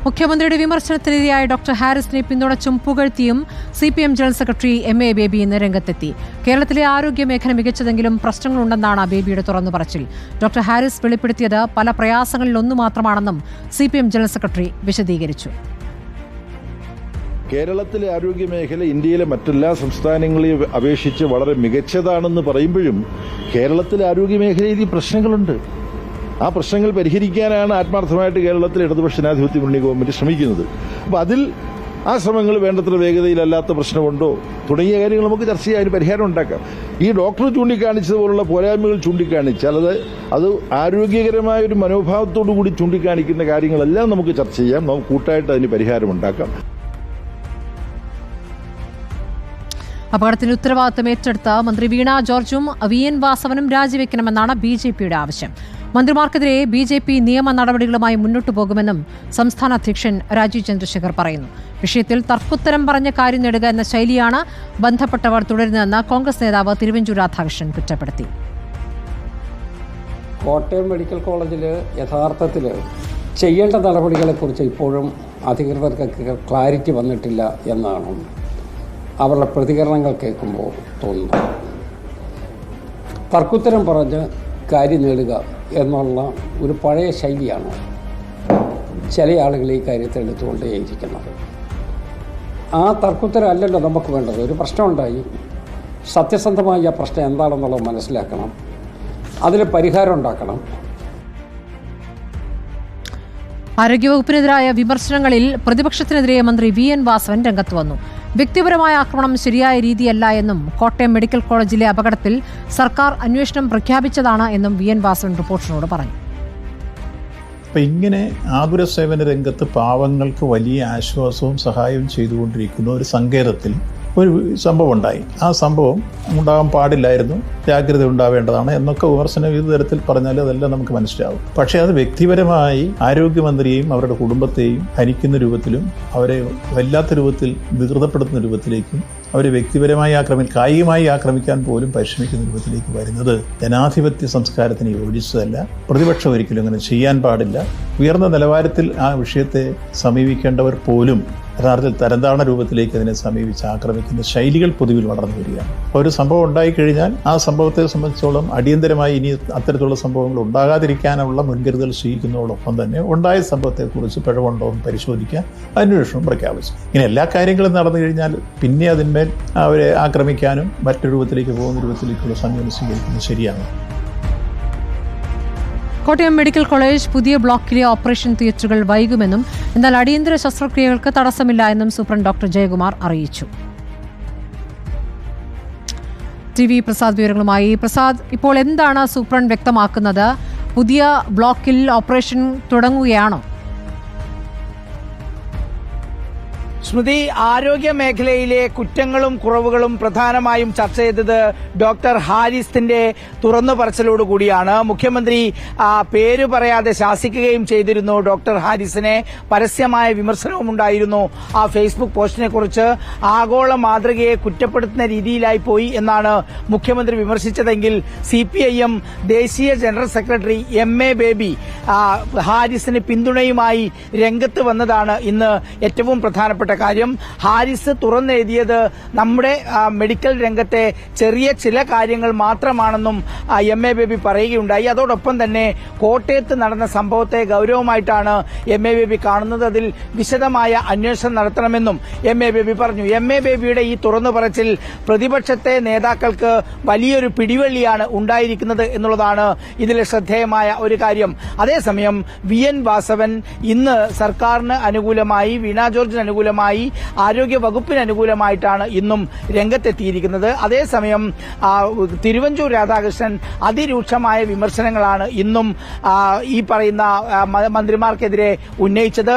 മുഖ്യമന്ത്രിയുടെ വിമർശനത്തിനെതിരായ ഡോക്ടർ ഹാരിസിനെ പിന്തുണച്ചും പുകഴ്ത്തിയും CPM general secretary MA Baby ഇന്ന് രംഗത്തെത്തി. കേരളത്തിലെ ആരോഗ്യ മേഖല മികച്ചതെങ്കിലും പ്രശ്നങ്ങളുണ്ടെന്നാണ് ബേബിയുടെ തുറന്നു പറച്ചിൽ. ഡോക്ടർ ഹാരിസ് വെളിപ്പെടുത്തിയത് പല പ്രയാസങ്ങളിലൊന്നു മാത്രമാണെന്നും CPM ജനറൽ സെക്രട്ടറി വിശദീകരിച്ചു. കേരളത്തിലെ ആരോഗ്യ മേഖല ഇന്ത്യയിലെ മറ്റെല്ലാ സംസ്ഥാനങ്ങളെയും അപേക്ഷിച്ച് വളരെ മികച്ചതാണെന്ന് പറയുമ്പോഴും കേരളത്തിലെ ആരോഗ്യ മേഖലയിൽ ഈ പ്രശ്നങ്ങളുണ്ട്. ആ പ്രശ്നങ്ങൾ പരിഹരിക്കാനാണ് ആത്മാർത്ഥമായിട്ട് കേരളത്തിലെ ഇടതുപക്ഷ ജനാധിപത്യ മുന്നണി ഗവൺമെന്റ് ശ്രമിക്കുന്നത്. അപ്പോൾ അതിൽ ആ ശ്രമങ്ങൾ വേണ്ടത്ര വേഗതയിലല്ലാത്ത പ്രശ്നമുണ്ടോ തുടങ്ങിയ കാര്യങ്ങൾ നമുക്ക് ചർച്ച ചെയ്യാൻ പരിഹാരം ഉണ്ടാക്കാം. ഈ ഡോക്ടർ ചൂണ്ടിക്കാണിച്ചതുപോലുള്ള പോരായ്മകൾ ചൂണ്ടിക്കാണിച്ചാൽ അത് ആരോഗ്യകരമായ ഒരു മനോഭാവത്തോടു കൂടി ചൂണ്ടിക്കാണിക്കുന്ന കാര്യങ്ങളെല്ലാം നമുക്ക് ചർച്ച ചെയ്യാം. നമുക്ക് കൂട്ടായിട്ട് അതിന് പരിഹാരം ഉണ്ടാക്കാം. അപകടത്തിന്റെ ഉത്തരവാദിത്തം ഏറ്റെടുത്ത മന്ത്രി വീണ ജോർജും VN വാസവനും രാജിവെക്കണമെന്നാണ് BJPയുടെ ആവശ്യം. മന്ത്രിമാർക്കെതിരെ BJP നിയമ നടപടികളുമായി മുന്നോട്ടു പോകുമെന്നും സംസ്ഥാന അധ്യക്ഷൻ രാജീവ് ചന്ദ്രശേഖർ പറയുന്നു. വിഷയത്തിൽ തർക്കുത്തരം പറഞ്ഞ കാര്യം നേടുക എന്ന ശൈലിയാണ് ബന്ധപ്പെട്ടവർ തുടരുന്നതെന്ന് കോൺഗ്രസ് നേതാവ് തിരുവഞ്ചൂർ രാധാകൃഷ്ണൻ കുറ്റപ്പെടുത്തി. കോട്ടയം മെഡിക്കൽ കോളേജിൽ യഥാർത്ഥത്തിൽ ചെയ്യേണ്ട നടപടികളെക്കുറിച്ച് ഇപ്പോഴും അധികൃതർക്ക് ക്ലാരിറ്റി വന്നിട്ടില്ല എന്നാണ് അവരുടെ പ്രതികരണങ്ങൾ കേൾക്കുമ്പോൾ തോന്നുന്നു. തർക്കുത്തരം പറഞ്ഞ് കാര്യം നേടുക എന്നുള്ള ഒരു പഴയ ശൈലിയാണ് ചില ആളുകൾ ഈ കാര്യത്തിൽ എടുത്തുകൊണ്ടേയിരിക്കുന്നത്. ആ തർക്കുത്തരം അല്ലല്ലോ നമുക്ക് വേണ്ടത്. ഒരു പ്രശ്നമുണ്ടായി, സത്യസന്ധമായി ആ പ്രശ്നം എന്താണെന്നുള്ളത് മനസ്സിലാക്കണം, അതിന് പരിഹാരം ഉണ്ടാക്കണം. ആരോഗ്യവകുപ്പിനെതിരായ വിമർശനങ്ങളിൽ പ്രതിപക്ഷത്തിനെതിരെ മന്ത്രി VN വാസവൻ രംഗത്ത് വന്നു. വ്യക്തിപരമായ ആക്രമണം ശരിയായ രീതിയല്ല എന്നും കോട്ടയം മെഡിക്കൽ കോളേജിലെ അപകടത്തിൽ സർക്കാർ അന്വേഷണം പ്രഖ്യാപിച്ചതാണ് എന്നും VN വാസവൻ റിപ്പോർട്ടറിനോട് പറഞ്ഞു. അപ്പം ഇങ്ങനെ ആതുര സേവന രംഗത്ത് പാവങ്ങൾക്ക് വലിയ ആശ്വാസവും സഹായവും ചെയ്തുകൊണ്ടിരിക്കുന്ന ഒരു സങ്കേതത്തിൽ ഒരു സംഭവം ഉണ്ടായി. ആ സംഭവം ഉണ്ടാകാൻ പാടില്ലായിരുന്നു, ജാഗ്രത ഉണ്ടാവേണ്ടതാണ് എന്നൊക്കെ വിമർശനം ഏത് തരത്തിൽ പറഞ്ഞാലും അതെല്ലാം നമുക്ക് മനസ്സിലാവും. പക്ഷേ അത് വ്യക്തിപരമായി ആരോഗ്യമന്ത്രിയെയും അവരുടെ കുടുംബത്തെയും ഹനിക്കുന്ന രൂപത്തിലും അവരെ വല്ലാത്ത രൂപത്തിൽ വികൃതപ്പെടുത്തുന്ന രൂപത്തിലേക്കും അവരെ വ്യക്തിപരമായി കായികമായി ആക്രമിക്കാൻ പോലും പരിശ്രമിക്കുന്ന രൂപത്തിലേക്ക് വരുന്നത് ജനാധിപത്യ സംസ്കാരത്തിന് യോജിച്ചതല്ല. പ്രതിപക്ഷം ഒരിക്കലും അങ്ങനെ ചെയ്യാൻ പാടില്ല. ഉയർന്ന നിലവാരത്തിൽ ആ വിഷയത്തെ സമീപിക്കേണ്ടവർ പോലും യഥാർത്ഥത്തിൽ തരംതാണ രൂപത്തിലേക്ക് അതിനെ സമീപിച്ച് ആക്രമിക്കുന്ന ശൈലികൾ പൊതുവിൽ വളർന്നു വരികയാണ്. ഒരു സംഭവം ഉണ്ടായിക്കഴിഞ്ഞാൽ ആ സംഭവത്തെ സംബന്ധിച്ചോളം അടിയന്തരമായി ഇനി അത്തരത്തിലുള്ള സംഭവങ്ങൾ ഉണ്ടാകാതിരിക്കാനുള്ള മുൻകരുതൽ സ്വീകരിക്കുന്നതോടൊപ്പം തന്നെ ഉണ്ടായ സംഭവത്തെക്കുറിച്ച് പിഴവുണ്ടോ എന്ന് പരിശോധിക്കാൻ അന്വേഷണം പ്രഖ്യാപിച്ചു. ഇങ്ങനെ എല്ലാ കാര്യങ്ങളും നടന്നു കഴിഞ്ഞാൽ പിന്നെ അതിന്മേൽ അവരെ ആക്രമിക്കാനും മറ്റൊരു രൂപത്തിലേക്ക് പോകുന്ന രൂപത്തിലേക്കുള്ള സമീപനം സ്വീകരിക്കുന്നത് ശരിയാണ്. കോട്ടയം മെഡിക്കൽ കോളേജ് പുതിയ ബ്ലോക്കിലെ ഓപ്പറേഷൻ തിയേറ്ററുകൾ വൈകുമെന്നും എന്നാൽ അടിയന്തര ശസ്ത്രക്രിയകൾക്ക് തടസ്സമില്ല എന്നും സൂപ്രണ്ട് ഡോക്ടർ ജയകുമാർ അറിയിച്ചു. TV പ്രസാദ് വിവരങ്ങളുമായി. പ്രസാദ്, ഇപ്പോൾ എന്താണ് സൂപ്രണ്ട് വ്യക്തമാക്കുന്നത്? പുതിയ ബ്ലോക്കിൽ ഓപ്പറേഷൻ തുടങ്ങുകയാണോ? സ്മൃതി, ആരോഗ്യ മേഖലയിലെ കുറ്റങ്ങളും കുറവുകളും പ്രധാനമായും ചർച്ച ചെയ്തത് ഡോക്ടർ ഹാരിസിന്റെ തുറന്നു പറച്ചിലോടുകൂടിയാണ്. മുഖ്യമന്ത്രി പേര് പറയാതെ ശാസിക്കുകയും ചെയ്തിരുന്നു ഡോക്ടർ ഹാരിസിനെ. പരസ്യമായ വിമർശനവും ഉണ്ടായിരുന്നു ആ ഫേസ്ബുക്ക് പോസ്റ്റിനെ കുറിച്ച്. ആഗോള മാതൃകയെ കുറ്റപ്പെടുത്തുന്ന രീതിയിലായി പോയി എന്നാണ് മുഖ്യമന്ത്രി വിമർശിച്ചതെങ്കിൽ CPIM ദേശീയ ജനറൽ സെക്രട്ടറി MA ബേബി ഹാരിസിന് പിന്തുണയുമായി രംഗത്ത് വന്നതാണ് ഇന്ന് ഏറ്റവും പ്രധാനപ്പെട്ട കാര്യം. ഹാരിസ് തുറന്നെഴുതിയത് നമ്മുടെ മെഡിക്കൽ രംഗത്തെ ചെറിയ ചില കാര്യങ്ങൾ മാത്രമാണെന്നും MA ബേബി പറയുകയുണ്ടായി. അതോടൊപ്പം തന്നെ കോട്ടയത്ത് നടന്ന സംഭവത്തെ ഗൌരവമായിട്ടാണ് MA ബേബി കാണുന്നത്. അതിൽ വിശദമായ അന്വേഷണം നടത്തണമെന്നും MA ബേബി പറഞ്ഞു. MA ബേബിയുടെ ഈ തുറന്നു പറച്ചിൽ പ്രതിപക്ഷത്തെ നേതാക്കൾക്ക് വലിയൊരു പിടിവള്ളിയാണ് ഉണ്ടായിരിക്കുന്നത് എന്നുള്ളതാണ് ഇതിലെ ശ്രദ്ധേയമായ ഒരു കാര്യം. അതേസമയം VN വാസവൻ ഇന്ന് സർക്കാരിന് അനുകൂലമായി, വീണ ജോർജിന് അനുകൂലമായി, ആരോഗ്യ വകുപ്പിന് അനുകൂലമായിട്ടാണ് ഇന്നും രംഗത്തെത്തിയിരിക്കുന്നത്. അതേസമയം തിരുവഞ്ചൂർ രാധാകൃഷ്ണൻ അതിരൂക്ഷമായ വിമർശനങ്ങളാണ് ഇന്നും ഈ പറയുന്ന മന്ത്രിമാർക്കെതിരെ ഉന്നയിച്ചത്.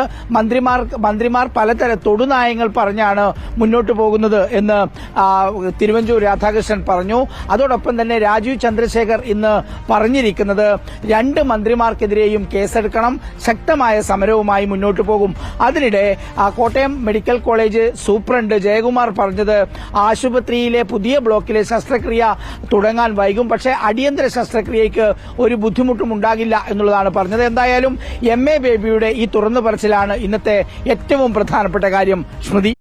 മന്ത്രിമാർ പലതരം തൊടുനായങ്ങൾ പറഞ്ഞാണ് മുന്നോട്ടു പോകുന്നത് എന്ന് തിരുവഞ്ചൂർ രാധാകൃഷ്ണൻ പറഞ്ഞു. അതോടൊപ്പം തന്നെ രാജീവ് ചന്ദ്രശേഖർ ഇന്ന് പറഞ്ഞിരിക്കുന്നത് 2 മന്ത്രിമാർക്കെതിരെയും കേസെടുക്കണം, ശക്തമായ സമരവുമായി മുന്നോട്ടു പോകും. അതിനിടെ Kottayam medical medical college superintendent Jayakumar പറഞ്ഞത് ആശുപത്രിയിലെ പുതിയ ബ്ലോക്കിലെ ശസ്ത്രക്രിയ തുടങ്ങാൻ വൈകും, പക്ഷേ അടിയന്തര ശസ്ത്രക്രിയയ്ക്ക് ഒരു ബുദ്ധിമുട്ടും ഉണ്ടാകില്ല എന്നുള്ളതാണ് പറഞ്ഞത്. എന്തായാലും MA ബേബിയുടെ ഈ തുറന്നു പറച്ചിലാണ് ഇന്നത്തെ ഏറ്റവും പ്രധാനപ്പെട്ട കാര്യം. സ്മൃതി.